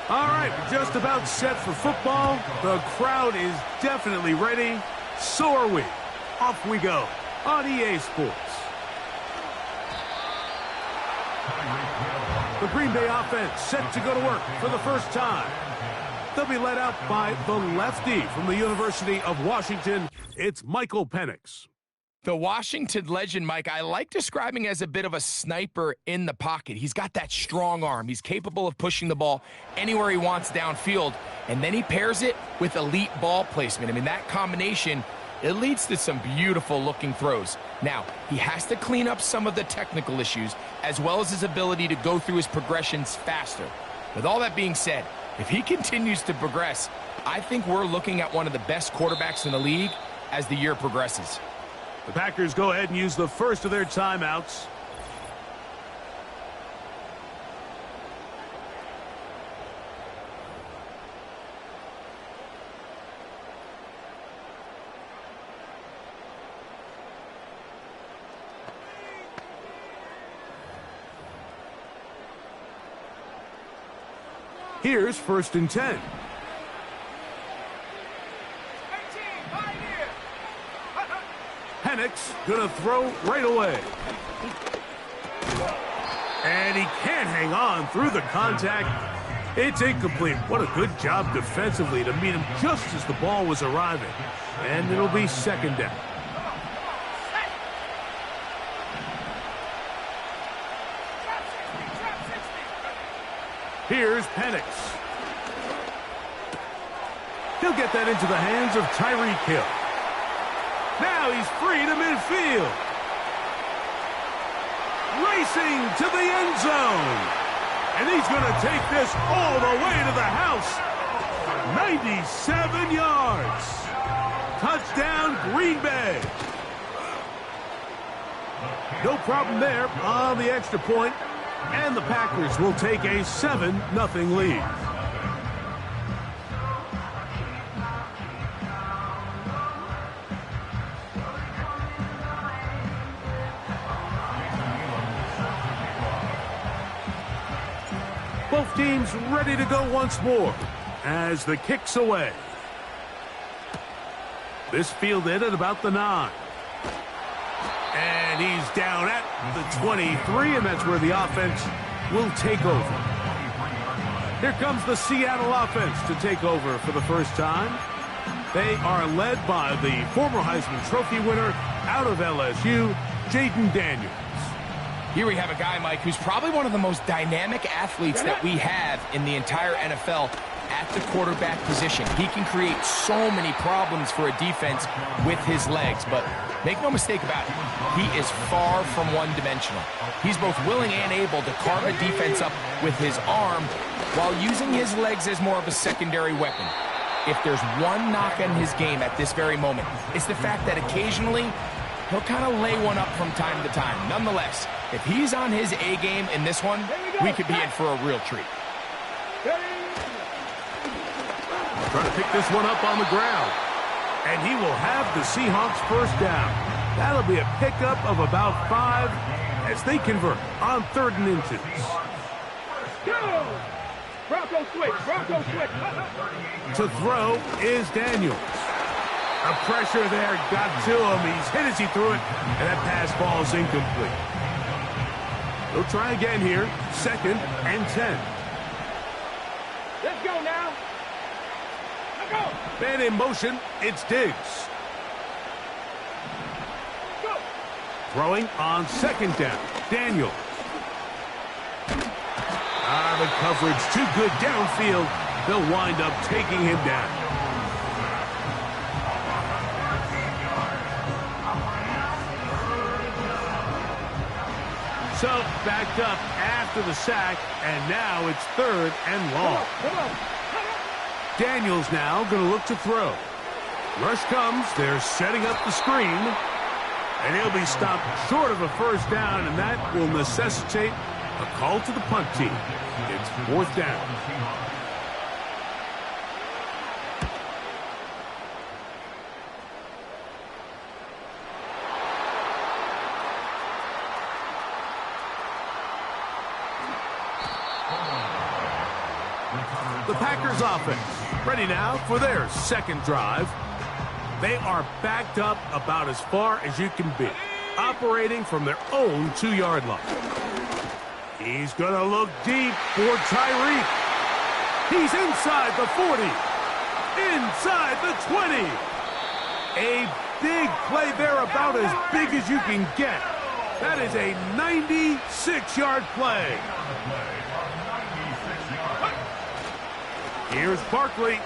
All right, we're just about set for football. The crowd is definitely ready. So are we. Off we go on EA Sports. The Green Bay offense set to go to work for the first time. They'll be led out by the lefty from the University of Washington. It's Michael Penix. The Washington legend, Mike, I like describing as a bit of a sniper in the pocket. He's got that strong arm. He's capable of pushing the ball anywhere he wants downfield, and then he pairs it with elite ball placement. I mean, that combination, it leads to some beautiful-looking throws. Now, he has to clean up some of the technical issues, as well as his ability to go through his progressions faster. With all that being said, if he continues to progress, I think we're looking at one of the best quarterbacks in the league as the year progresses. The Packers go ahead and use the first of their timeouts. Here's 1st and 10. Penix gonna throw right away. And he can't hang on through the contact. It's incomplete. What a good job defensively to meet him just as the ball was arriving. And it'll be 2nd down. Here's Penix. He'll get that into the hands of Tyreek Hill. Now he's free to midfield. Racing to the end zone. And he's going to take this all the way to the house. 97 yards. Touchdown, Green Bay. No problem there on the extra point. And the Packers will take a 7-0 lead. Both teams ready to go once more as the kick's away. This fielded at about the 9. And he's down at the 23, and that's where the offense will take over. Here comes the Seattle offense to take over for the first time. They are led by the former Heisman Trophy winner out of LSU, Jaden Daniels. Here we have a guy, Mike, who's probably one of the most dynamic athletes that we have in the entire NFL at the quarterback position. He can create so many problems for a defense with his legs, but make no mistake about it, he is far from one-dimensional. He's both willing and able to carve a defense up with his arm while using his legs as more of a secondary weapon. If there's one knock on his game at this very moment, it's the fact that occasionally he'll kind of lay one up from time to time. Nonetheless, if he's on his A game in this one, we could be in for a real treat. Trying to pick this one up on the ground. And he will have the Seahawks first down. That'll be a pickup of about 5 as they convert on 3rd and inches. Go! Bronco switch, Bronco switch. To throw is Daniels. The pressure there got to him. He's hit as he threw it, and that pass ball is incomplete. They'll try again here. 2nd and 10. Let's go now. Let's go. Man in motion, it's Diggs. Go. Throwing on 2nd down, Daniels. The coverage too good downfield. They'll wind up taking him down. So, backed up after the sack, and now it's 3rd and long. Come on. Daniels now going to look to throw. Rush comes. They're setting up the screen. And he'll be stopped short of a first down, and that will necessitate a call to the punt team. It's 4th down. The Packers offense ready now for their second drive. They are backed up about as far as you can be, operating from their own 2-yard line. He's going to look deep for Tyreek. He's inside the 40, inside the 20. A big play there, about as big as you can get. That is a 96-yard play. Here's Barkley.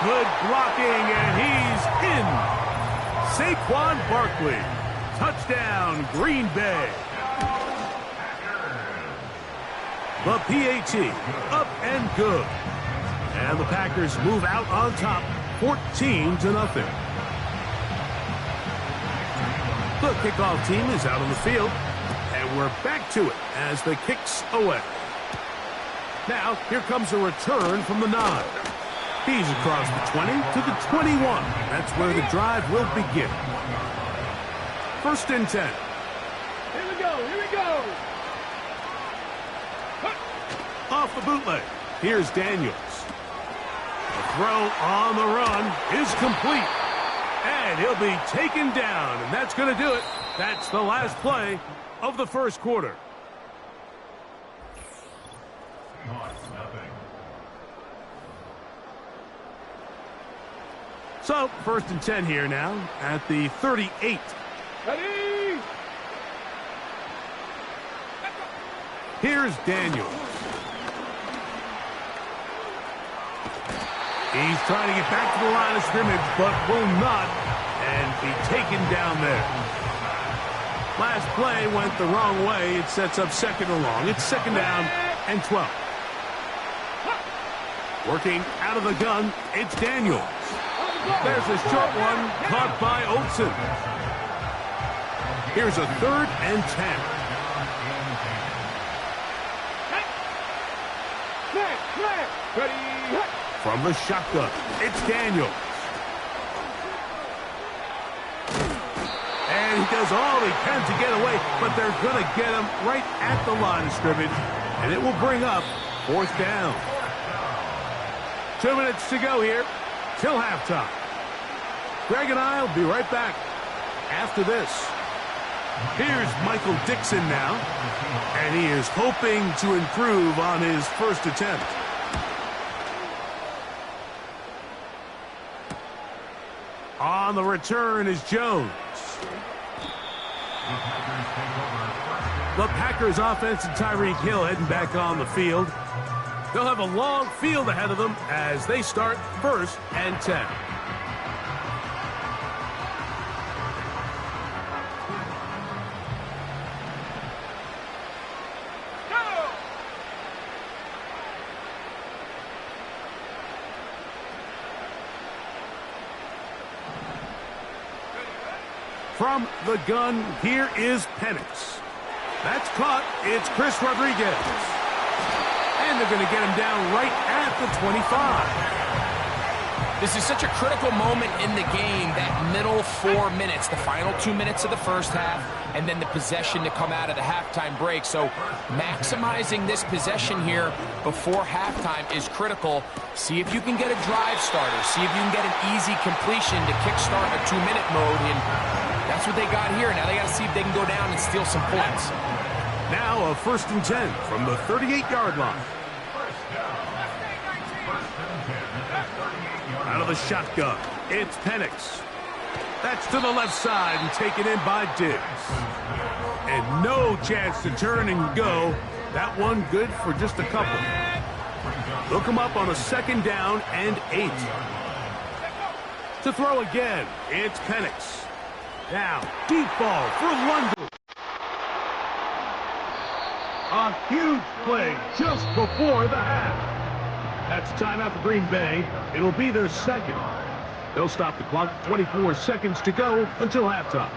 Good blocking, and he's in. Saquon Barkley. Touchdown, Green Bay. The PAT, up and good. And the Packers move out on top, 14-0. The kickoff team is out on the field, and we're back to it as the kick's away. Now, here comes a return from the 9. He's across the 20 to the 21. That's where the drive will begin. 1st and 10. Here we go, here we go. Off the bootleg. Here's Daniels. The throw on the run is complete. And he'll be taken down, and that's going to do it. That's the last play of the first quarter. So, 1st and 10 here now at the 38. Ready? Here's Daniels. He's trying to get back to the line of scrimmage, but will not, and be taken down there. Last play went the wrong way. It sets up 2nd and long. It's 2nd down and 12. Working out of the gun, it's Daniels. There's a short one caught by Olsen. Here's a 3rd and 10. Ready? From the shotgun, it's Daniels. And he does all he can to get away, but they're going to get him right at the line of scrimmage, and it will bring up 4th down. 2 minutes to go here till halftime. Greg and I will be right back after this. Here's Michael Dixon now, and he is hoping to improve on his first attempt. On the return is Jones. The Packers offense and Tyreek Hill heading back on the field. They'll have a long field ahead of them as they start 1st and 10. From the gun, here is Penix. That's caught. It's Chris Rodriguez. And they're going to get him down right at the 25. This is such a critical moment in the game, that middle 4 minutes, the final 2 minutes of the first half, and then the possession to come out of the halftime break. So maximizing this possession here before halftime is critical. See if you can get a drive starter. See if you can get an easy completion to kickstart a 2-minute mode. And that's what they got here. Now they got to see if they can go down and steal some points. Now a 1st and 10 from the 38-yard line. Out of the shotgun, it's Penix. That's to the left side and taken in by Diggs. And no chance to turn and go. That one good for just a couple. Look him up on a 2nd down and 8. To throw again, it's Penix. Now, deep ball for London. A huge play just before the half. That's timeout for Green Bay. It'll be their 2nd. They'll stop the clock. 24 seconds to go until halftime.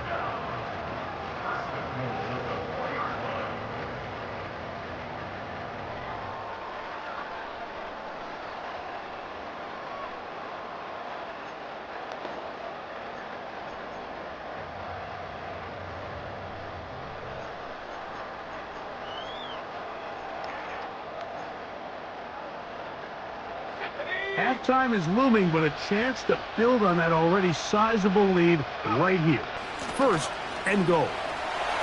Halftime is looming, but a chance to build on that already sizable lead right here. First and goal.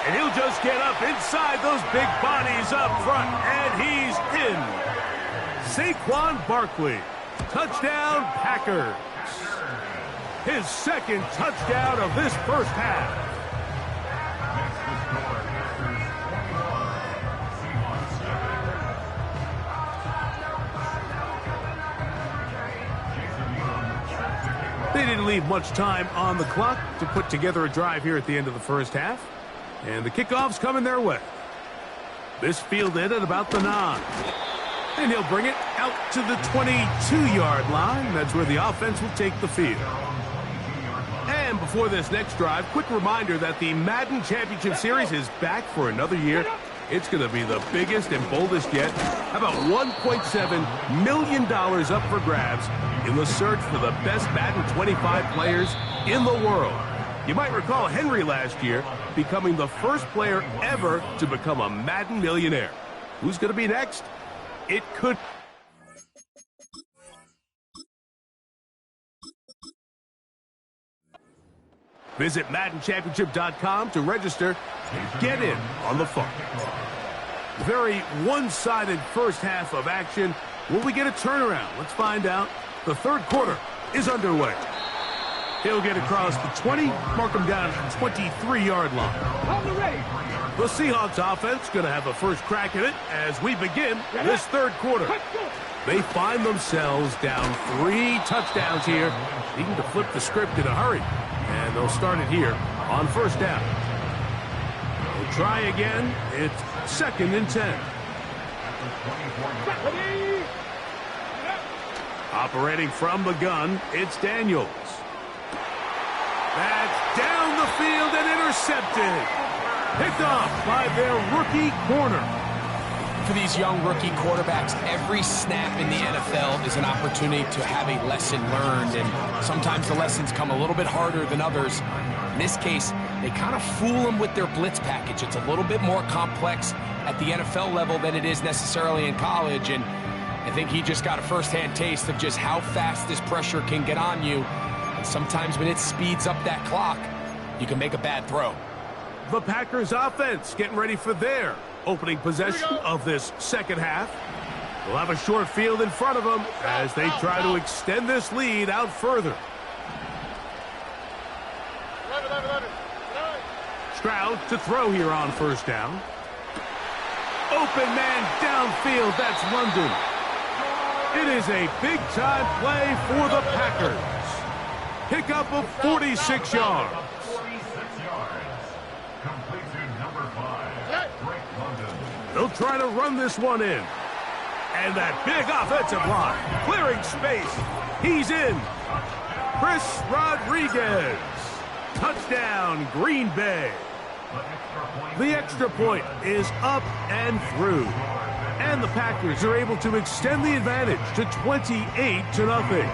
And he'll just get up inside those big bodies up front, and he's in. Saquon Barkley, touchdown Packers. His second touchdown of this first half. They didn't leave much time on the clock to put together a drive here at the end of the first half. And the kickoff's coming their way. This fielded at about the 9. And he'll bring it out to the 22-yard line. That's where the offense will take the field. And before this next drive, quick reminder that the Madden Championship Series is back for another year. It's going to be the biggest and boldest yet. About $1.7 million up for grabs in the search for the best Madden 25 players in the world. You might recall Henry last year becoming the first player ever to become a Madden millionaire. Who's going to be next? It could... Visit MaddenChampionship.com to register and get in on the fun. Very one-sided first half of action. Will we get a turnaround? Let's find out. The third quarter is underway. He'll get across the 20, mark him down at the 23-yard line. The Seahawks offense going to have a first crack at it as we begin this third quarter. They find themselves down 3 touchdowns here, needing to flip the script in a hurry. And they'll start it here on first down. They'll try again. It's second and 10. Operating from the gun, it's Daniels. That's down the field and intercepted. Picked off by their rookie corner. For these young rookie quarterbacks, every snap in the NFL is an opportunity to have a lesson learned, and sometimes the lessons come a little bit harder than others. In this case, they kind of fool them with their blitz package. It's a little bit more complex at the NFL level than it is necessarily in college, and I think he just got a first-hand taste of just how fast this pressure can get on you, and sometimes when it speeds up that clock, you can make a bad throw. The Packers offense getting ready for their opening possession of this second half. They'll have a short field in front of them as they try to extend this lead out further. Stroud to throw here on first down. Open man downfield, that's London. It is a big-time play for the Packers. Pickup of 46 yards. They'll try to run this one in. And that big offensive line, clearing space. He's in. Chris Rodriguez. Touchdown, Green Bay. The extra point is up and through. And the Packers are able to extend the advantage to 28-0.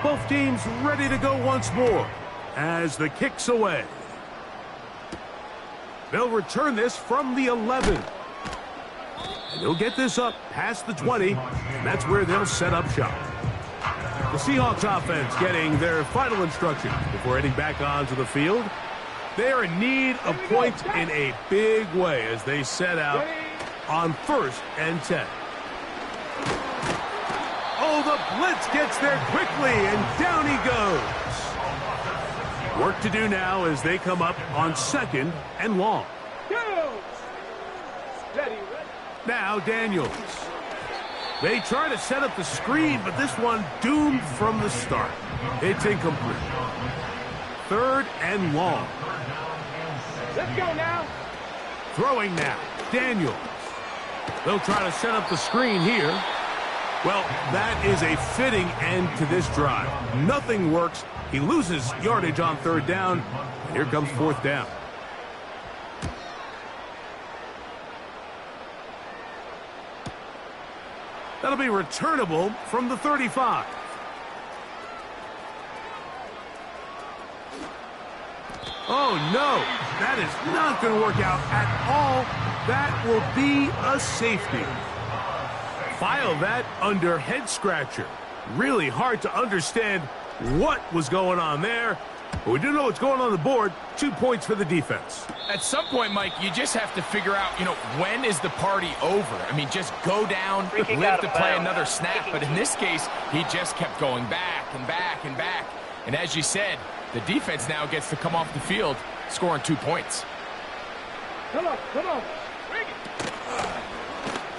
Both teams ready to go once more as the kick's away. They'll return this from the 11. And they'll get this up past the 20. And that's where they'll set up shop. The Seahawks offense getting their final instructions before heading back onto the field. They are in need of points in a big way as they set out on first and 10. Oh, the blitz gets there quickly, and down he goes. Work to do now as they come up on second and long. Now Daniels. They try to set up the screen, but this one doomed from the start. It's incomplete. Third and long. Let's go now. Throwing now. Daniels. They'll try to set up the screen here. Well, that is a fitting end to this drive. Nothing works. He loses yardage on third down. And here comes fourth down. That'll be returnable from the 35. Oh, no. That is not going to work out at all. That will be a safety. File that under head scratcher. Really hard to understand what was going on there. But we do know what's going on the board. 2 points for the defense. At some point, Mike, you just have to figure out, when is the party over? I mean, just go down, live to play another snap. But in this case, he just kept going back and back and back. And as you said, the defense now gets to come off the field, scoring 2 points. Come on, come on. Bring it.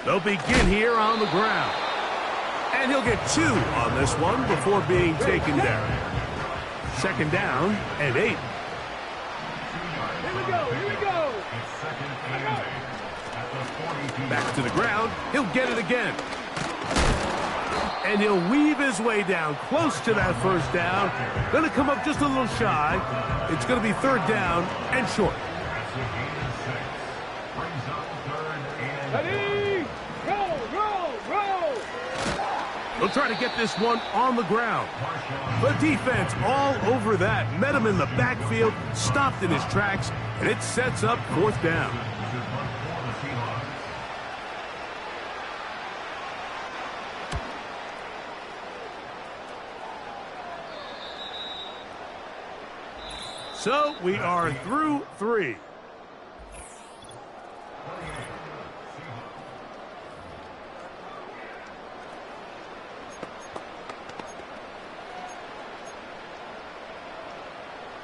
They'll begin here on the ground. And he'll get 2 on this one before being taken down. 2nd down and 8. Here we go, here we go. Back to the ground. He'll get it again. And he'll weave his way down close to that 1st down. Going to come up just a little shy. It's going to be 3rd down and short. Ready? Roll, roll, roll. They'll try to get this one on the ground. The defense all over that. Met him in the backfield, stopped in his tracks, and it sets up 4th down. So we are through 3.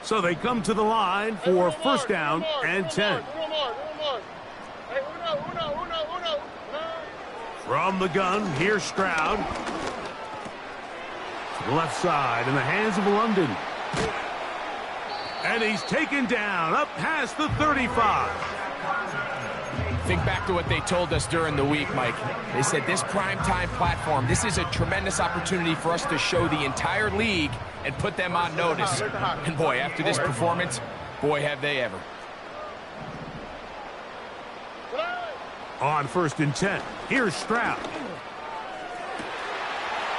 So they come to the line for 1st down and 10. From the gun, here's Stroud. To the left side in the hands of London. And he's taken down up past the 35. Think back to what they told us during the week, Mike. They said this primetime platform, this is a tremendous opportunity for us to show the entire league and put them on notice. And boy, after this performance, boy, have they ever. On 1st and 10, here's Stroud.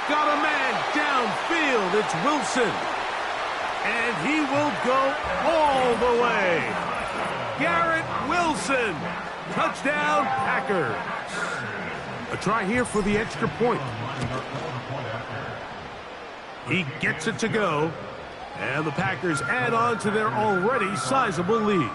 Got a man downfield. It's Wilson. And he will go all the way. Garrett Wilson. Touchdown, Packers. A try here for the extra point. He gets it to go. And the Packers add on to their already sizable lead.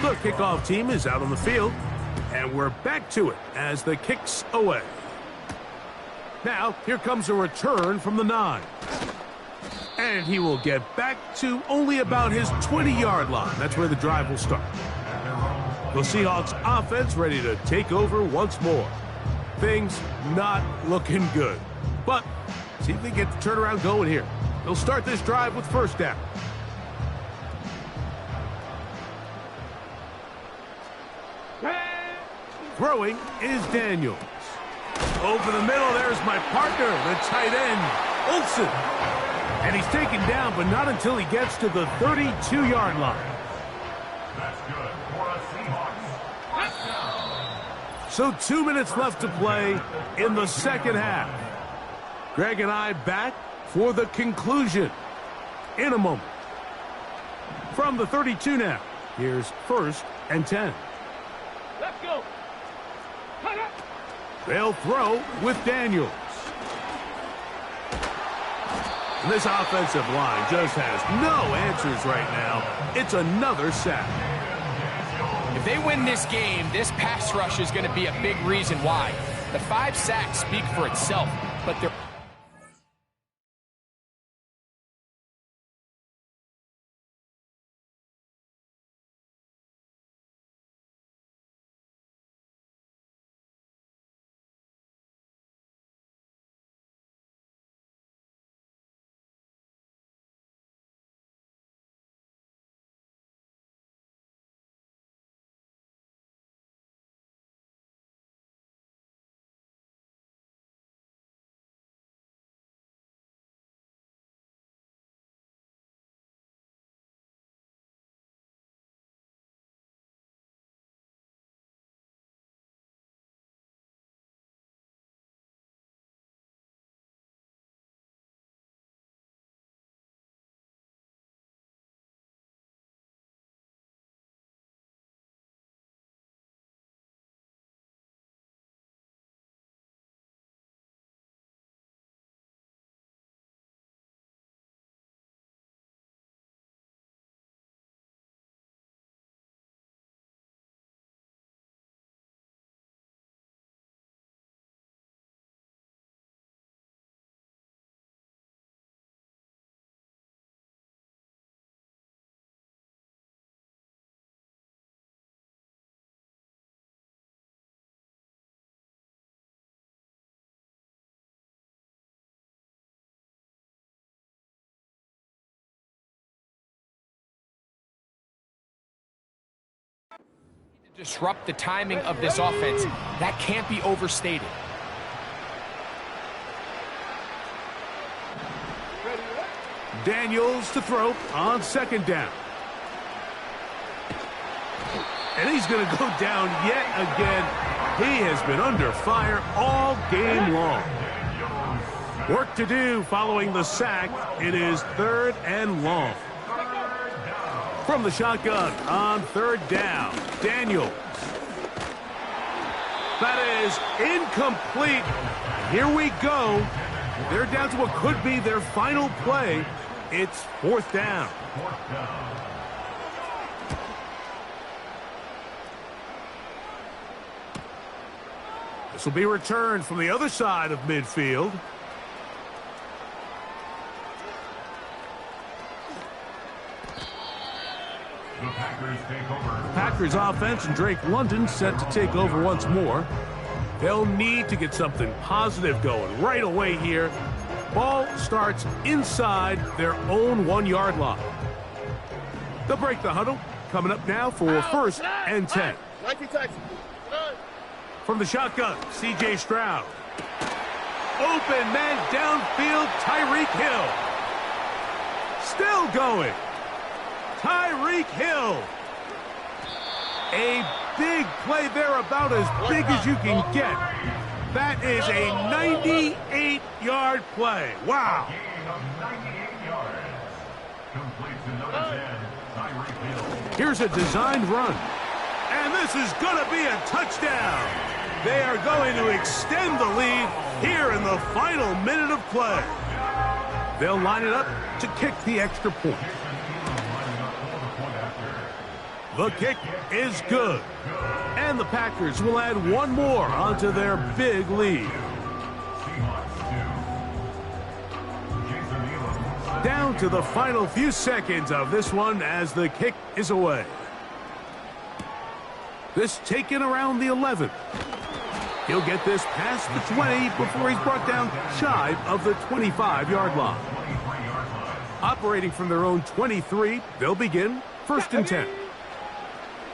The kickoff team is out on the field. And we're back to it as the kick's away. Now, here comes a return from the 9. And he will get back to only about his 20-yard line. That's where the drive will start. The Seahawks offense ready to take over once more. Things not looking good. But see if they get the turnaround going here. They'll start this drive with 1st down. Throwing is Daniels. Over the middle, there's my partner, the tight end, Olsen. And he's taken down, but not until he gets to the 32-yard line. That's good for a Seahawks. So 2 minutes left to play in the 2nd half. Greg and I back for the conclusion in a moment. From the 32 now, here's 1st and 10. Let's go. They'll throw with Daniels. And this offensive line just has no answers right now. It's another sack. If they win this game, this pass rush is going to be a big reason why. The 5 sacks speak for itself, but they're Disrupt the timing of this offense. That can't be overstated. Daniels to throw on second down. And he's going to go down yet again. He has been under fire all game long. Work to do following the sack. It is 3rd and long. From the shotgun on 3rd down, Daniels. That is incomplete. Here we go. They're down to what could be their final play. It's 4th down. This will be returned from the other side of midfield. The Packers take over. Packers offense and Drake London set to take over once more. They'll need to get something positive going right away here. Ball starts inside their own 1-yard line. They'll break the huddle. Coming up now for 1st and 10. From the shotgun, C.J. Stroud. Open man downfield, Tyreek Hill. Still going. Tyreek Hill. A big play there, about as big as you can get. That is a 98-yard play. Wow. Gain of 98 yards. Complete to number 10, Tyreek Hill. Here's a designed run. And this is going to be a touchdown. They are going to extend the lead here in the final minute of play. They'll line it up to kick the extra point. The kick is good. And the Packers will add one more onto their big lead. Down to the final few seconds of this one as the kick is away. This taken around the 11. He'll get this past the 20 before he's brought down shy of the 25-yard line. Operating from their own 23, they'll begin 1st and 10.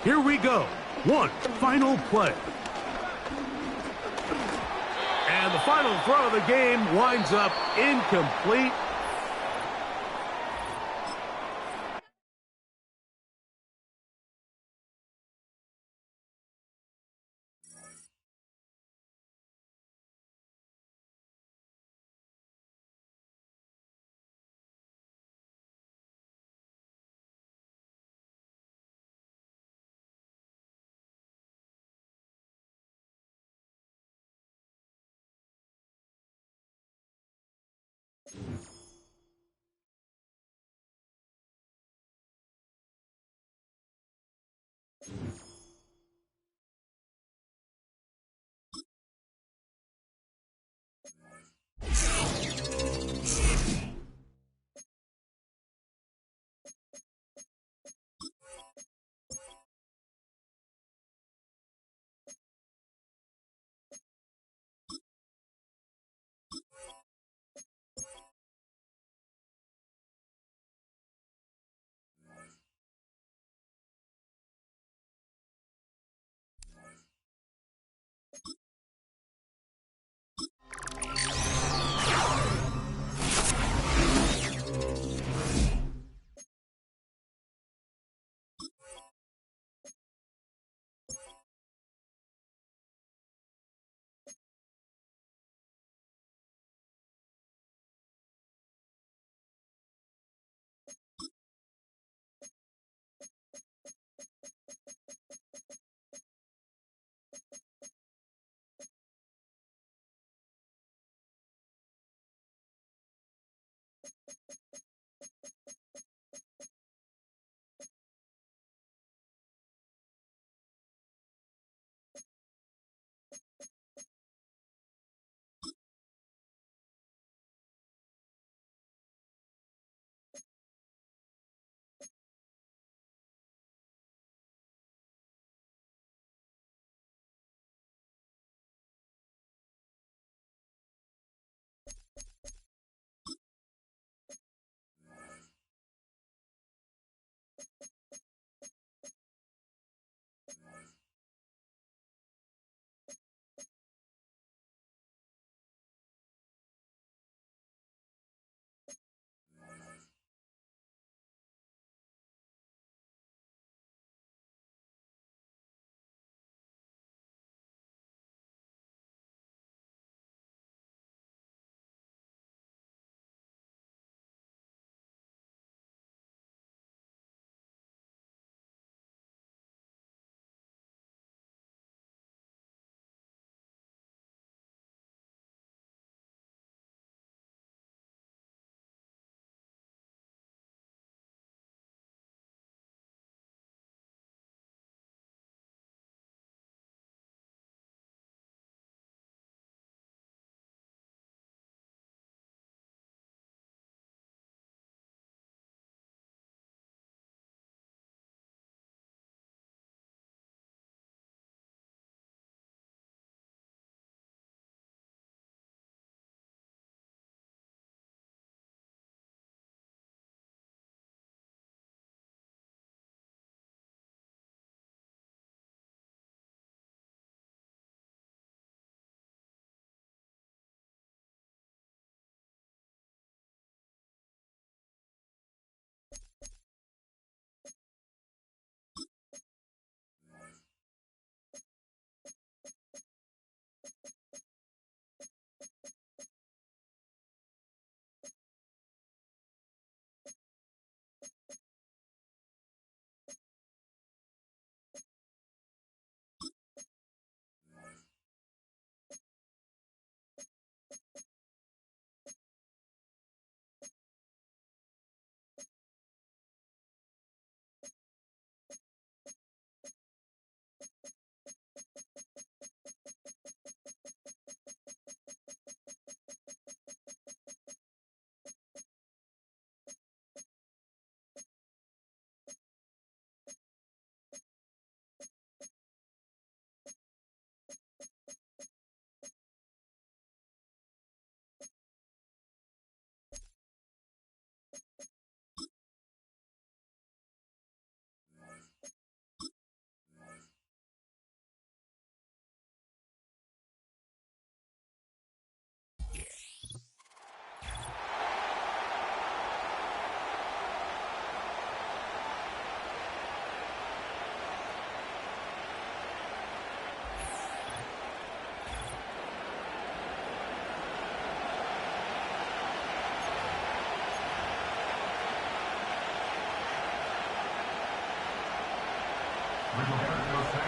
Here we go. One final play. And the final throw of the game winds up incomplete.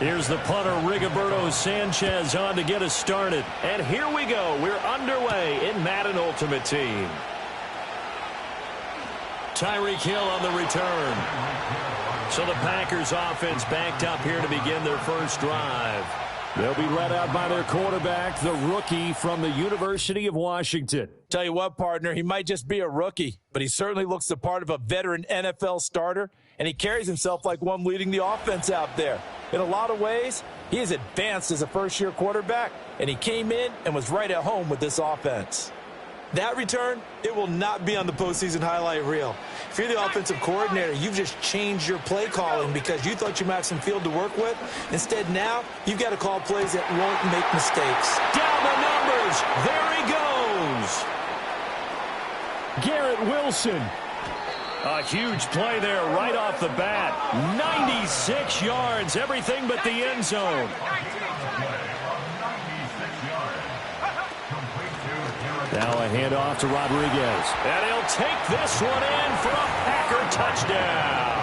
Here's the punter, Rigoberto Sanchez, on to get us started. And here we go. We're underway in Madden Ultimate Team. Tyreek Hill on the return. So the Packers offense backed up here to begin their first drive. They'll be led out by their quarterback, the rookie from the University of Washington. Tell you what, partner, he might just be a rookie, but he certainly looks the part of a veteran NFL starter, and he carries himself like one leading the offense out there. In a lot of ways, he is advanced as a first-year quarterback, and he came in and was right at home with this offense. That return, it will not be on the postseason highlight reel. If you're the offensive coordinator, you've just changed your play calling because you thought you might have some field to work with. Instead, now, you've got to call plays that won't make mistakes. Down the numbers. There he goes. Garrett Wilson. A huge play there right off the bat. 96 yards, everything but the end zone. Now a handoff to Rodriguez. And he'll take this one in for a Packer touchdown.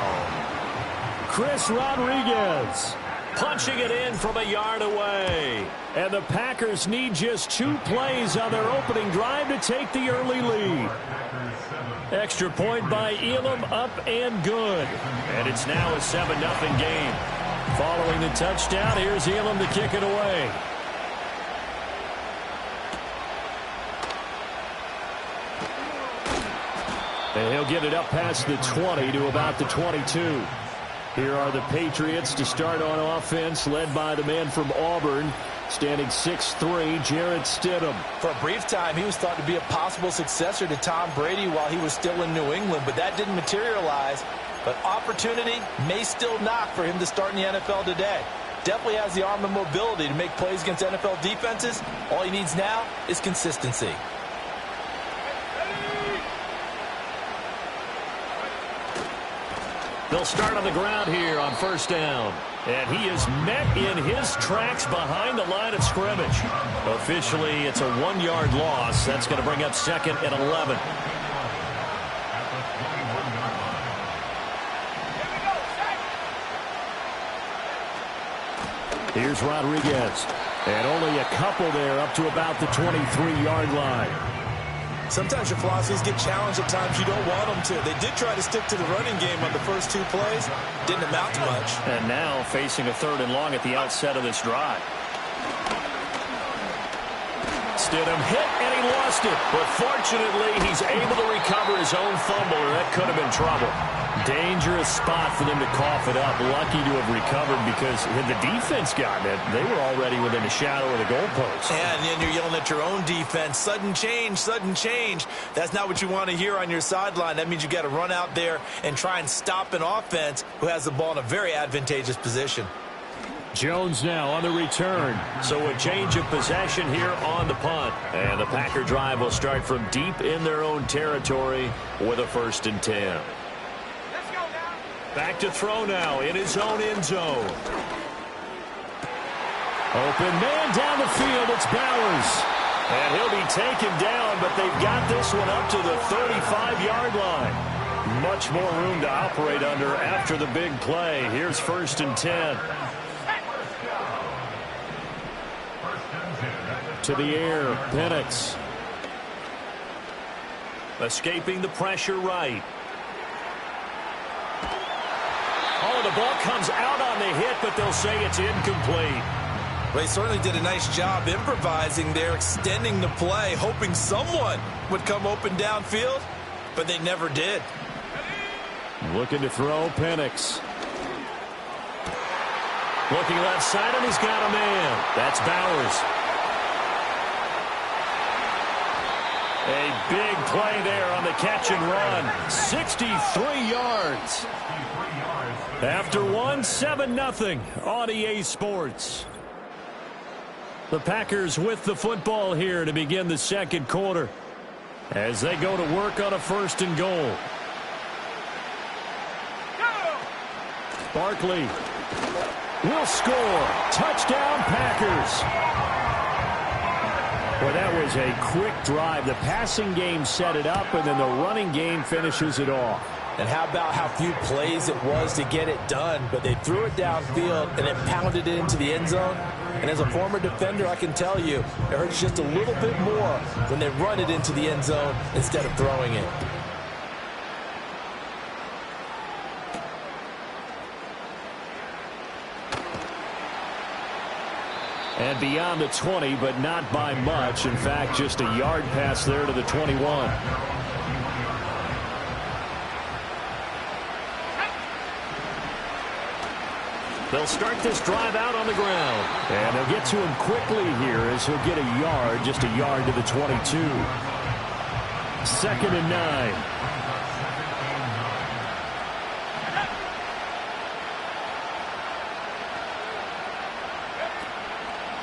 Chris Rodriguez punching it in from a yard away. And the Packers need just 2 plays on their opening drive to take the early lead. Extra point by Elam, up and good. And it's now a 7-0 game. Following the touchdown, here's Elam to kick it away. And he'll get it up past the 20 to about the 22. Here are the Patriots to start on offense, led by the man from Auburn, standing 6'3", Jarrett Stidham. For a brief time, he was thought to be a possible successor to Tom Brady while he was still in New England, but that didn't materialize. But opportunity may still knock for him to start in the NFL today. Definitely has the arm and mobility to make plays against NFL defenses. All he needs now is consistency. They'll start on the ground here on first down. And he is met in his tracks behind the line of scrimmage. Officially, it's a 1-yard loss. That's going to bring up 2nd and 11. Here's Rodriguez. And only a couple there up to about the 23-yard line. Sometimes your philosophies get challenged at times you don't want them to. They did try to stick to the running game on the first 2 plays. Didn't amount to much. And now facing a 3rd and long at the outset of this drive. Stidham hit, and he lost it. But fortunately, he's able to recover his own fumble, or that could have been trouble. Dangerous spot for them to cough it up. Lucky to have recovered because had the defense gotten it, they were already within a shadow of the goalpost. And then you're yelling at your own defense. Sudden change, sudden change. That's not what you want to hear on your sideline. That means you got to run out there and try and stop an offense who has the ball in a very advantageous position. Jones now on the return. So a change of possession here on the punt. And the Packer drive will start from deep in their own territory with a 1st and 10. Back to throw now in his own end zone. Open man down the field. It's Bowers. And he'll be taken down, but they've got this one up to the 35-yard line. Much more room to operate under after the big play. Here's 1st and 10. To the air, Penix. Escaping the pressure right. Oh, the ball comes out on the hit, but they'll say it's incomplete. Well, he certainly did a nice job improvising there, extending the play, hoping someone would come open downfield, but they never did. Looking to throw, Penix. Looking left side, and he's got a man. That's Bowers. A big play there on the catch and run. 63 yards. After 7-0 on EA Sports. The Packers with the football here to begin the 2nd quarter as they go to work on a 1st and goal. Barkley will score. Touchdown, Packers. Well, that was a quick drive. The passing game set it up, and then the running game finishes it off. And how about how few plays it was to get it done, but they threw it downfield and it pounded it into the end zone. And as a former defender, I can tell you, it hurts just a little bit more when they run it into the end zone instead of throwing it. And beyond the 20, but not by much. In fact, just a yard pass there to the 21. They'll start this drive out on the ground. And they'll get to him quickly here as he'll get a yard, just a yard to the 22. 2nd and 9.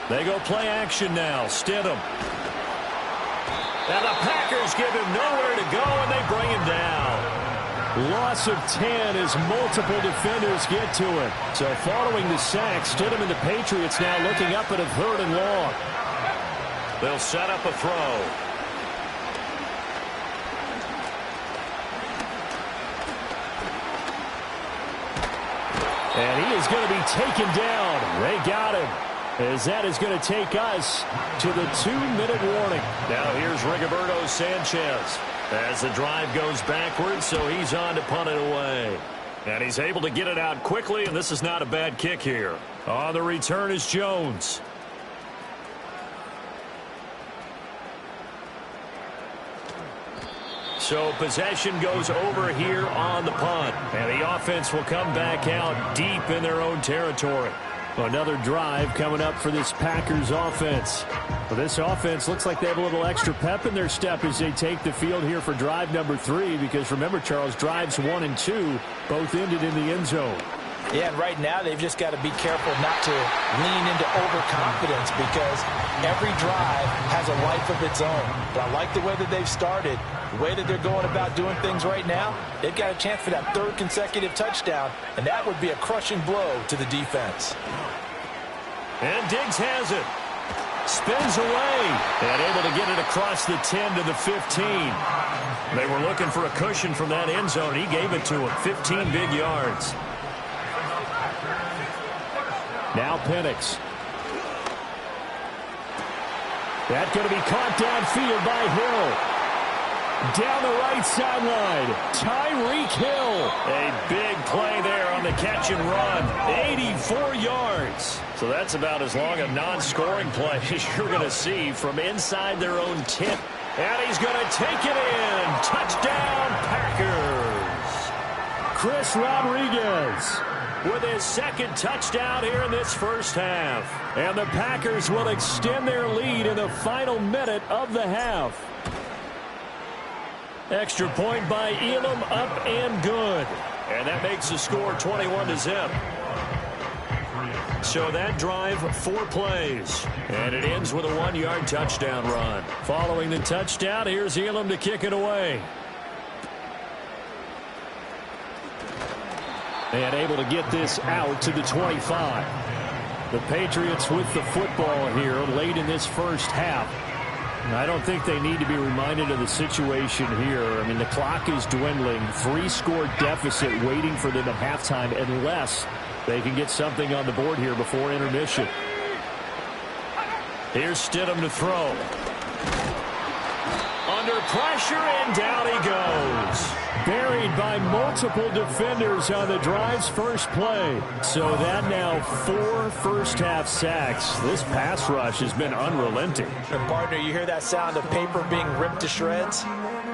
They go play action now. Stidham. And the Packers give him nowhere to go, and they bring him down. Loss of 10 as multiple defenders get to him. So following the sack, Stidham and the Patriots now looking up at a 3rd and long. They'll set up a throw. And he is going to be taken down. They got him. As that is going to take us to the 2-minute warning. Now here's Rigoberto Sanchez as the drive goes backwards, so he's on to punt it away. And he's able to get it out quickly, and this is not a bad kick here. On the return is Jones. So possession goes over here on the punt. And the offense will come back out deep in their own territory. Another drive coming up for this Packers offense. Well, this offense looks like they have a little extra pep in their step as they take the field here for drive number 3. Because remember, Charles, drives 1 and 2 both ended in the end zone. Yeah, and right now they've just got to be careful not to lean into overconfidence because every drive has a life of its own. But I like the way that they've started, the way that they're going about doing things right now. They've got a chance for that 3rd consecutive touchdown, and that would be a crushing blow to the defense. And Diggs has it. Spins away and able to get it across the 10 to the 15. They were looking for a cushion from that end zone. He gave it to him. 15 big yards. Now Penix. That's going to be caught downfield by Hill. Down the right sideline, Tyreek Hill. A big play there on the catch and run. 84 yards. So that's about as long a non-scoring play as you're going to see from inside their own 10. And he's going to take it in. Touchdown, Packers. Chris Rodriguez with his 2nd touchdown here in this first half. And the Packers will extend their lead in the final minute of the half. Extra point by Elam, up and good. And that makes the score 21-0. So that drive, 4 plays. And it ends with a 1-yard touchdown run. Following the touchdown, here's Elam to kick it away. And able to get this out to the 25. The Patriots with the football here late in this first half. I don't think they need to be reminded of the situation here. I mean, the clock is dwindling. 3-score deficit waiting for them at halftime unless they can get something on the board here before intermission. Here's Stidham to throw. Under pressure, and down he goes. Buried by multiple defenders on the drive's first play. So that now 4 first-half sacks. This pass rush has been unrelenting. And partner, you hear that sound of paper being ripped to shreds?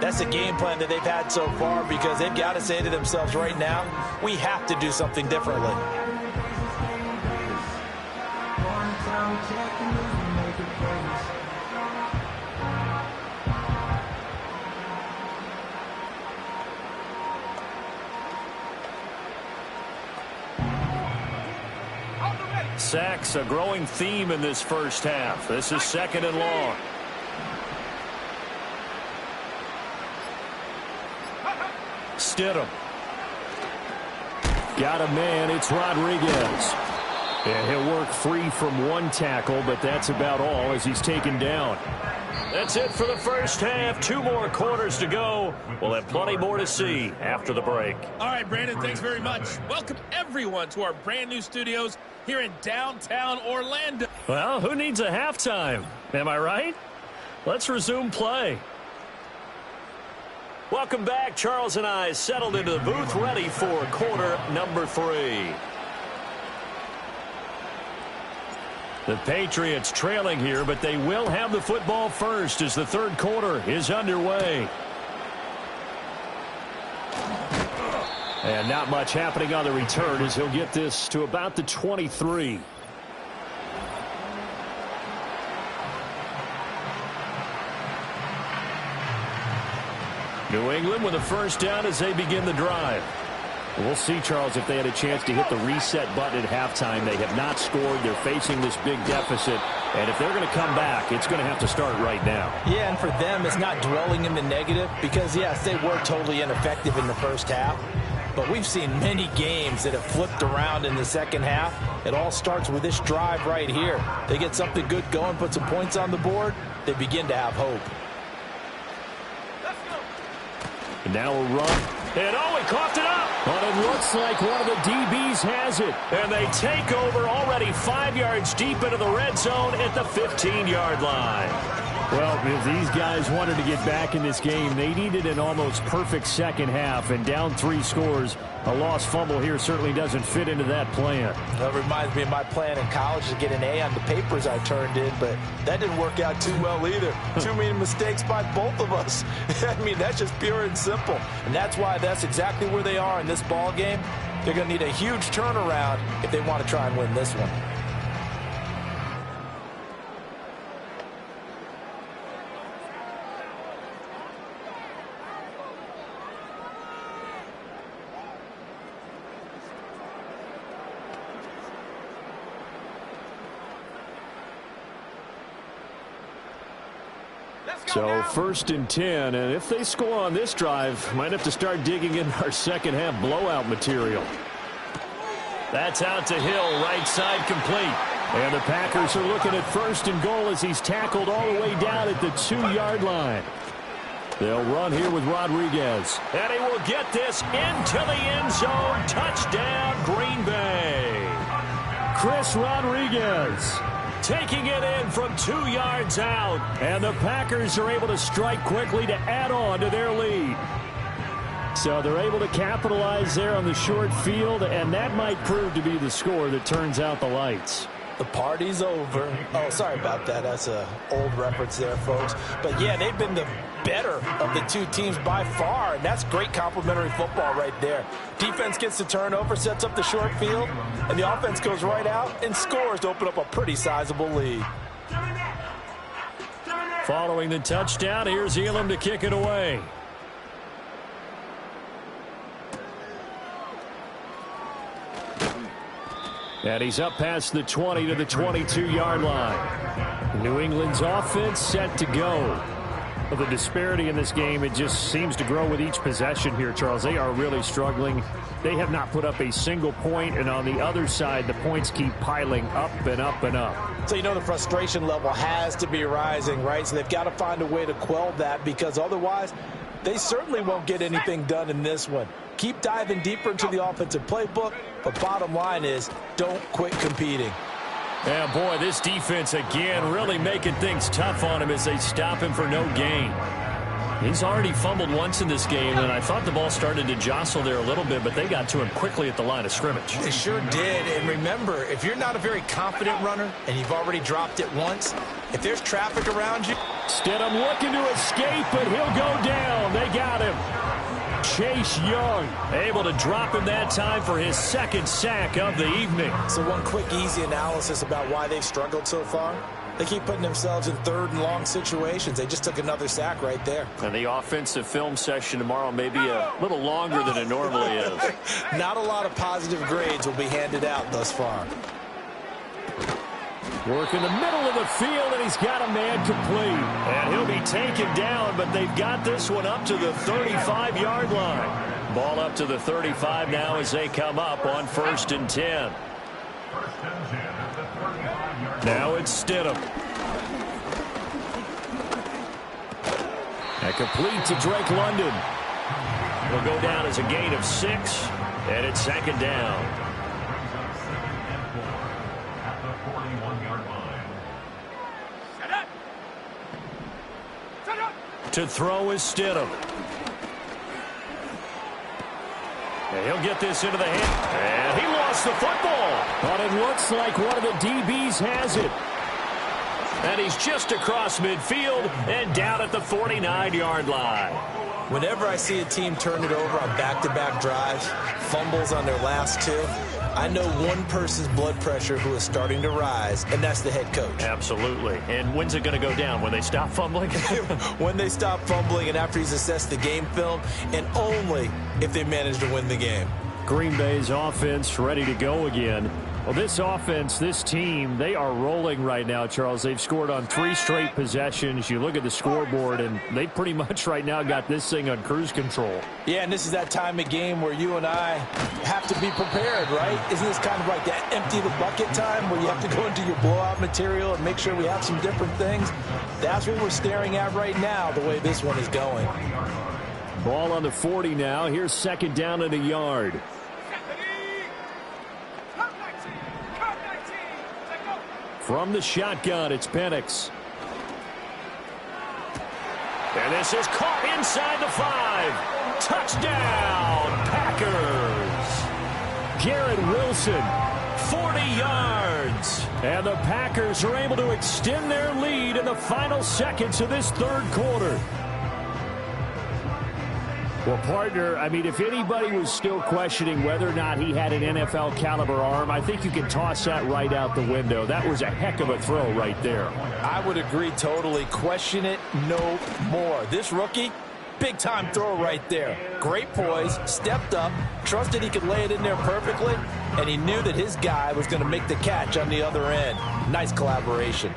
That's the game plan that they've had so far because they've got to say to themselves right now, we have to do something differently. Sacks, a growing theme in this first half. This is 2nd and long. Stidham. Got a man, it's Rodriguez. And he'll work free from one tackle, but that's about all as he's taken down. That's it for the first half. 2 more quarters to go. We'll have plenty more to see after the break. All right, Brandon, thanks very much. Welcome, everyone, to our brand-new studios here in downtown Orlando. Well, who needs a halftime? Am I right? Let's resume play. Welcome back. Charles and I settled into the booth, ready for quarter number 3. The Patriots trailing here, but they will have the football first as the third quarter is underway. And not much happening on the return as he'll get this to about the 23. New England with a first down as they begin the drive. We'll see, Charles, if they had a chance to hit the reset button at halftime. They have not scored. They're facing this big deficit. And if they're going to come back, it's going to have to start right now. Yeah, and for them, it's not dwelling in the negative because, yes, they were totally ineffective in the first half. But we've seen many games that have flipped around in the second half. It all starts with this drive right here. They get something good going, put some points on the board, they begin to have hope. And now a run. And he coughed it up. But it looks like one of the DBs has it. And they take over already 5 yards deep into the red zone at the 15-yard line. Well, if these guys wanted to get back in this game, they needed an almost perfect second half. And down 3 scores, a lost fumble here certainly doesn't fit into that plan. That reminds me of my plan in college to get an A on the papers I turned in, but that didn't work out too well either. Too many mistakes by both of us. I mean, that's just pure and simple. And that's why that's exactly where they are in this ball game. They're going to need a huge turnaround if they want to try and win this one. So 1st and 10, and if they score on this drive, might have to start digging in our second half blowout material. That's out to Hill, right side complete. And the Packers are looking at 1st and goal as he's tackled all the way down at the 2-yard line. They'll run here with Rodriguez. And he will get this into the end zone. Touchdown, Green Bay. Chris Rodriguez taking it in from 2 yards out. And the Packers are able to strike quickly to add on to their lead. So they're able to capitalize there on the short field, and that might prove to be the score that turns out the lights. The party's over. Oh, sorry about that. That's an old reference there, folks. But, yeah, they've been the better of the two teams by far, and that's great complimentary football right there. Defense gets the turnover, sets up the short field, and the offense goes right out and scores to open up a pretty sizable lead. Following the touchdown, here's Elam to kick it away. And he's up past the 20 to the 22-yard line. New England's offense set to go. Well, the disparity in this game, it just seems to grow with each possession here, Charles. They are really struggling. They have not put up a single point, and on the other side, the points keep piling up and up and up. So you know the frustration level has to be rising, right? So they've got to find a way to quell that, because otherwise they certainly won't get anything done in this one. Keep diving deeper into the offensive playbook, but bottom line is don't quit competing. Yeah, boy, this defense again really making things tough on him as they stop him for no gain. He's already fumbled once in this game, and I thought the ball started to jostle there a little bid, but they got to him quickly at the line of scrimmage. They sure did, and remember, if you're not a very confident runner and you've already dropped it once, if there's traffic around you... Stidham looking to escape, but he'll go down. They got him. Chase Young able to drop him that time for his second sack of the evening. So one quick, easy analysis about why they've struggled so far. They keep putting themselves in third and long situations. They just took another sack right there. And the offensive film session tomorrow may be a little longer than it normally is. Not a lot of positive grades will be handed out thus far. Work in the middle of the field, and he's got a man complete. And he'll be taken down, but they've got this one up to the 35-yard line. Ball up to the 35 now as they come up on 1st and 10. 1st and 10. Now it's Stidham. And complete to Drake London. It'll go down as a gain of 6, and it's second down. At the 41-yard line. To throw is Stidham. And he'll get this into the hand. And he lost the football. But it looks like one of the DBs has it. And he's just across midfield and down at the 49-yard line. Whenever I see a team turn it over on back-to-back drives, fumbles on their last 2, I know one person's blood pressure who is starting to rise, and that's the head coach. Absolutely. And when's it going to go down? When they stop fumbling? When they stop fumbling and after he's assessed the game film, and only if they manage to win the game. Green Bay's offense ready to go again. Well, this offense, this team, they are rolling right now, Charles. They've scored on 3 straight possessions. You look at the scoreboard, and they pretty much right now got this thing on cruise control. Yeah, and this is that time of game where you and I have to be prepared, right? Isn't this kind of like that empty the bucket time where you have to go into your blowout material and make sure we have some different things? That's what we're staring at right now, the way this one is going. Ball on the 40 now. Here's second down and a yard. From the shotgun, it's Penix. And this is caught inside the 5. Touchdown, Packers. Garrett Wilson, 40 yards. And the Packers are able to extend their lead in the final seconds of this third quarter. Well, partner, I mean, if anybody was still questioning whether or not he had an NFL caliber arm, I think you can toss that right out the window. That was a heck of a throw right there. I would agree totally. Question it no more. This rookie, big-time throw right there. Great poise, stepped up, trusted he could lay it in there perfectly, and he knew that his guy was going to make the catch on the other end. Nice collaboration.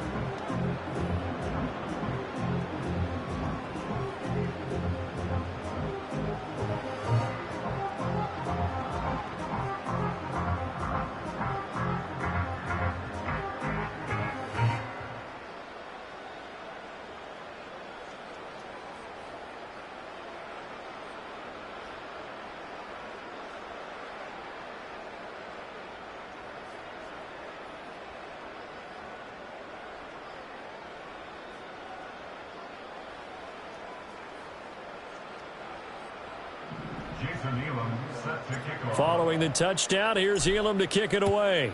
Following the touchdown, here's Elam to kick it away.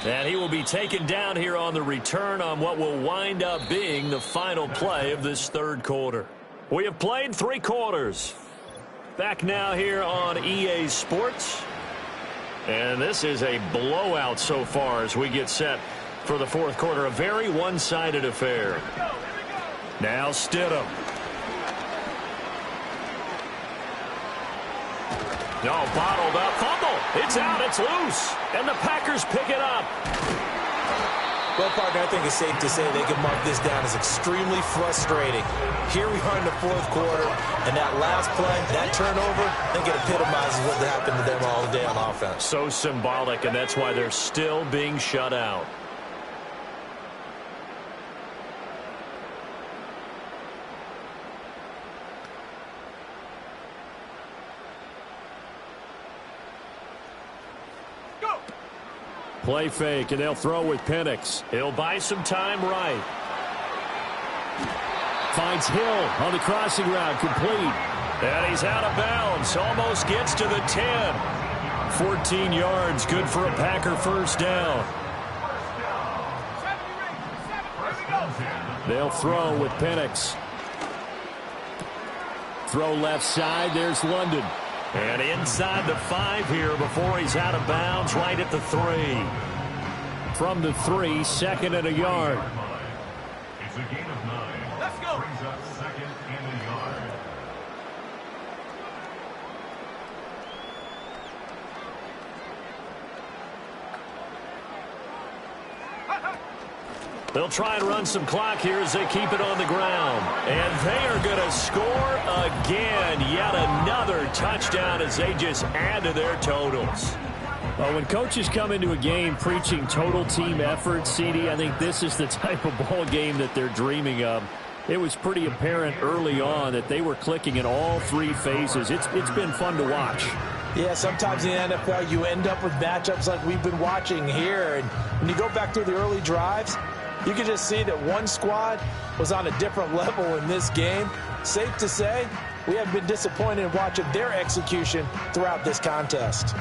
And he will be taken down here on the return on what will wind up being the final play of this third quarter. We have played 3 quarters. Back now here on EA Sports. And this is a blowout so far as we get set for the fourth quarter. A very one-sided affair. Now Stidham. No, bottled up. Fumble. It's out. It's loose. And the Packers pick it up. Well, partner, I think it's safe to say they can mark this down as extremely frustrating. Here we are in the fourth quarter, and that last play, that turnover, I think it epitomizes what happened to them all day on offense. So symbolic, and that's why they're still being shut out. Play fake, and they'll throw with Penix. He'll buy some time right. Finds Hill on the crossing route, complete. And he's out of bounds, almost gets to the 10. 14 yards, good for a Packer first down. They'll throw with Penix. Throw left side, there's London. And inside the 5 here before he's out of bounds, right at the 3. From the 3, second and a yard. It's a gain of 9. Let's go. Brings up second and a yard. They'll try and run some clock here as they keep it on the ground. And they are going to score again. Yet another touchdown as they just add to their totals. Well, when coaches come into a game preaching total team effort, CD, I think this is the type of ball game that they're dreaming of. It was pretty apparent early on that they were clicking in all three phases. It's been fun to watch. Yeah, sometimes in the NFL you end up with matchups like we've been watching here. And when you go back through the early drives, you can just see that one squad was on a different level in this game. Safe to say, we have been disappointed in watching their execution throughout this contest.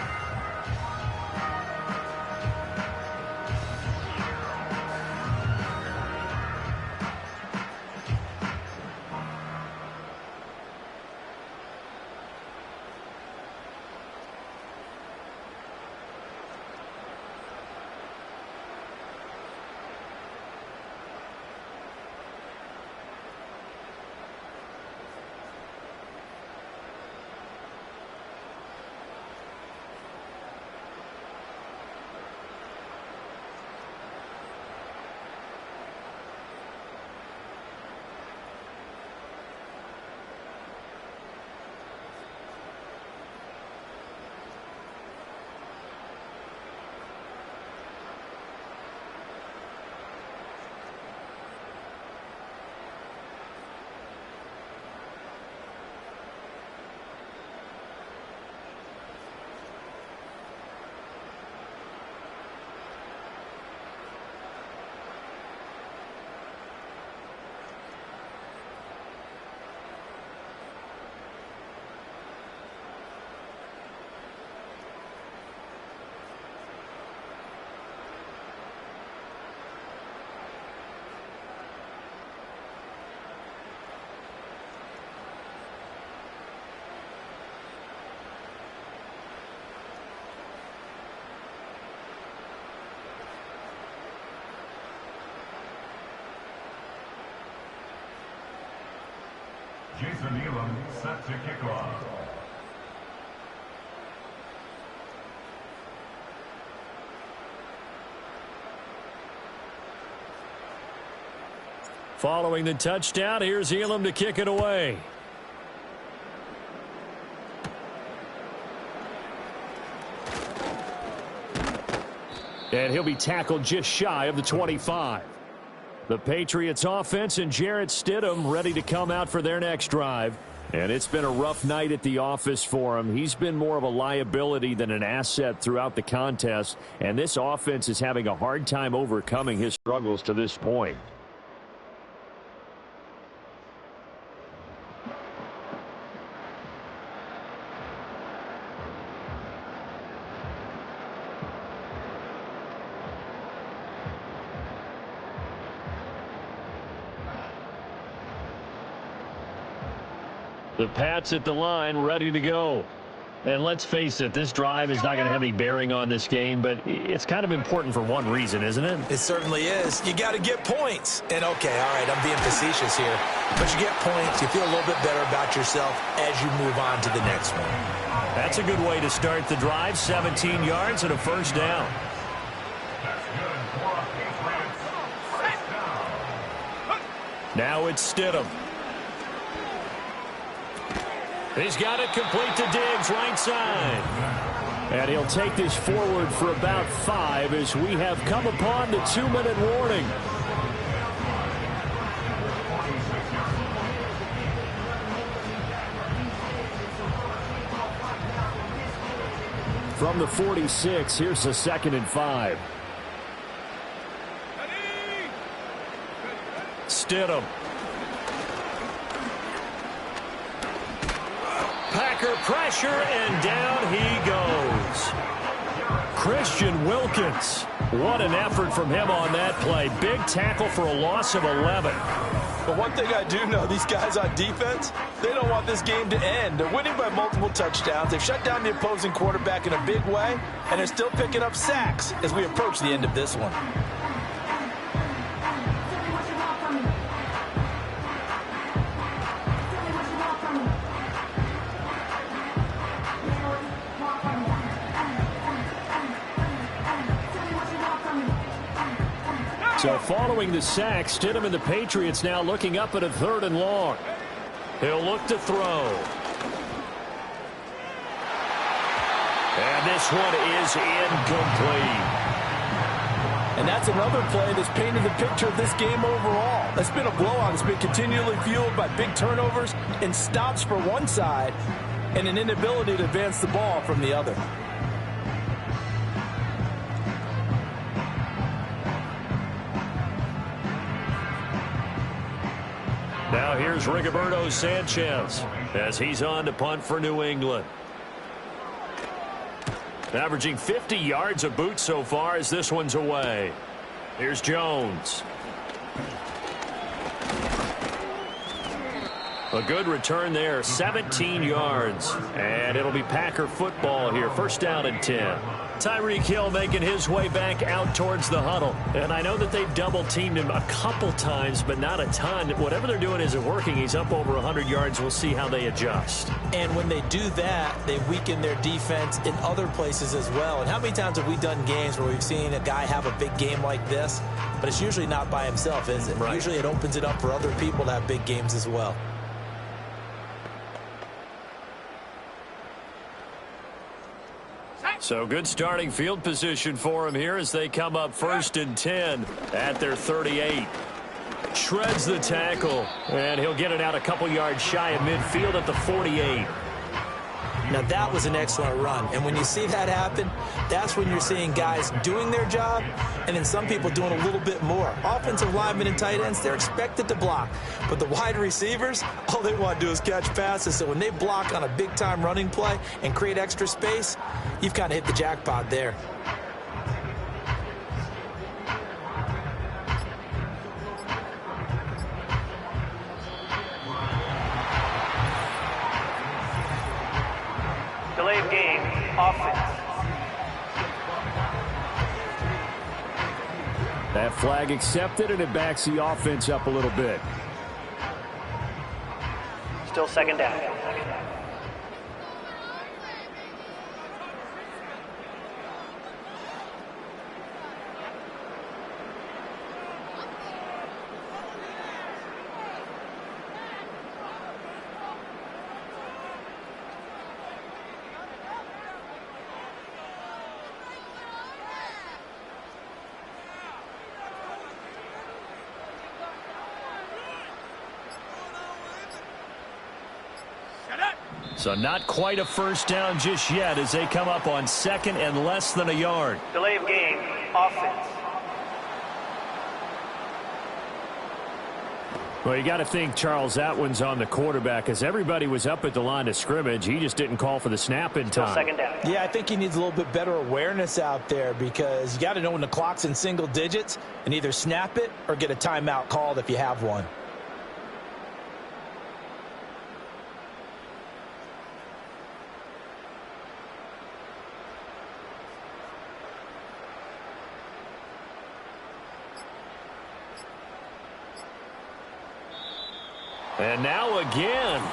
Jason Elam set to kick off. Following the touchdown, here's Elam to kick it away. And he'll be tackled just shy of the 25. The Patriots offense and Jarrett Stidham ready to come out for their next drive. And it's been a rough night at the office for him. He's been more of a liability than an asset throughout the contest. And this offense is having a hard time overcoming his struggles to this point. The Pats at the line, ready to go. And let's face it, this drive is not going to have any bearing on this game, but it's kind of important for one reason, isn't it? It certainly is. You got to get points. And, okay, all right, I'm being facetious here. But you get points, you feel a little bit better about yourself as you move on to the next one. That's a good way to start the drive. 17 yards and a first down. Now it's Stidham. He's got it complete to Diggs, right side. And he'll take this forward for about 5 as we have come upon the 2-minute warning. From the 46, here's the 2nd and 5. Stidham. Packer pressure, and down he goes. Christian Wilkins. What an effort from him on that play. Big tackle for a loss of 11. But one thing I do know, these guys on defense, they don't want this game to end. They're winning by multiple touchdowns. They've shut down the opposing quarterback in a big way, and they're still picking up sacks as we approach the end of this one. So following the sack, Stidham and the Patriots now looking up at a 3rd and long. He'll look to throw. And this one is incomplete. And that's another play that's painted the picture of this game overall. It's been a blowout. It's been continually fueled by big turnovers and stops for one side and an inability to advance the ball from the other. Now here's Rigoberto Sanchez as he's on to punt for New England. Averaging 50 yards a boot so far as this one's away. Here's Jones. A good return there, 17 yards. And it'll be Packer football here, 1st down and 10. Tyreek Hill making his way back out towards the huddle. And I know that they've double-teamed him a couple times, but not a ton. Whatever they're doing isn't working. He's up over 100 yards. We'll see how they adjust. And when they do that, they weaken their defense in other places as well. And how many times have we done games where we've seen a guy have a big game like this? But it's usually not by himself, is it? Right. Usually it opens it up for other people to have big games as well. So good starting field position for him here as they come up 1st and 10 at their 38. Shreds the tackle, and he'll get it out a couple yards shy of midfield at the 48. Now that was an excellent run, and when you see that happen, that's when you're seeing guys doing their job and then some people doing a little bit more. Offensive linemen and tight ends, they're expected to block, but the wide receivers, all they want to do is catch passes. So when they block on a big-time running play and create extra space, you've kind of hit the jackpot there. Delay of game, offense. That flag accepted, and it backs the offense up a little bit. Still 2nd down. So not quite a 1st down just yet as they come up on 2nd and less than a yard. Delay of game, offense. Well, you got to think, Charles, that one's on the quarterback as everybody was up at the line of scrimmage. He just didn't call for the snap in time. Still 2nd down. Yeah, I think he needs a little bit better awareness out there because you got to know when the clock's in single digits and either snap it or get a timeout called if you have one. And now again,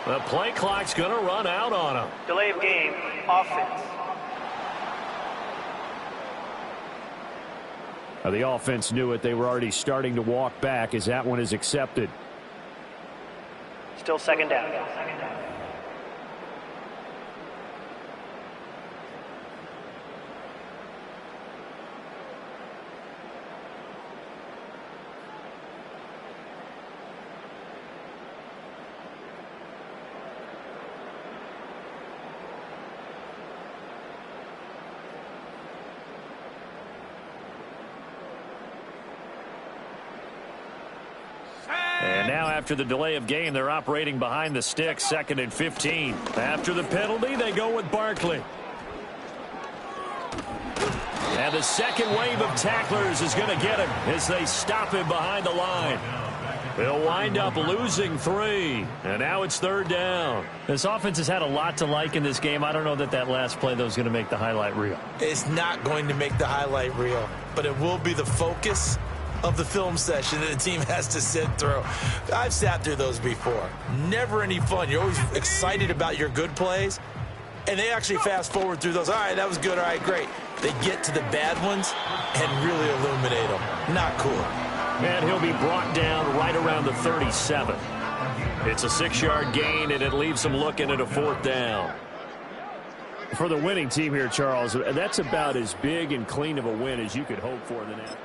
the play clock's going to run out on him. Delay of game, offense. Now the offense knew it. They were already starting to walk back as that one is accepted. Still 2nd down. And now after the delay of game, they're operating behind the sticks, 2nd and 15. After the penalty, they go with Barkley. And the second wave of tacklers is going to get him as they stop him behind the line. They'll wind up losing 3. And now it's 3rd down. This offense has had a lot to like in this game. I don't know that that last play, though, is going to make the highlight reel. It's not going to make the highlight reel, but it will be the focus of the film session that the team has to sit through. I've sat through those before. Never any fun. You're always excited about your good plays, and they actually fast forward through those. All right, that was good. All right, great. They get to the bad ones and really illuminate them. Not cool. And he'll be brought down right around the 37. It's a 6-yard gain, and it leaves them looking at a 4th down. For the winning team here, Charles, that's about as big and clean of a win as you could hope for in the net.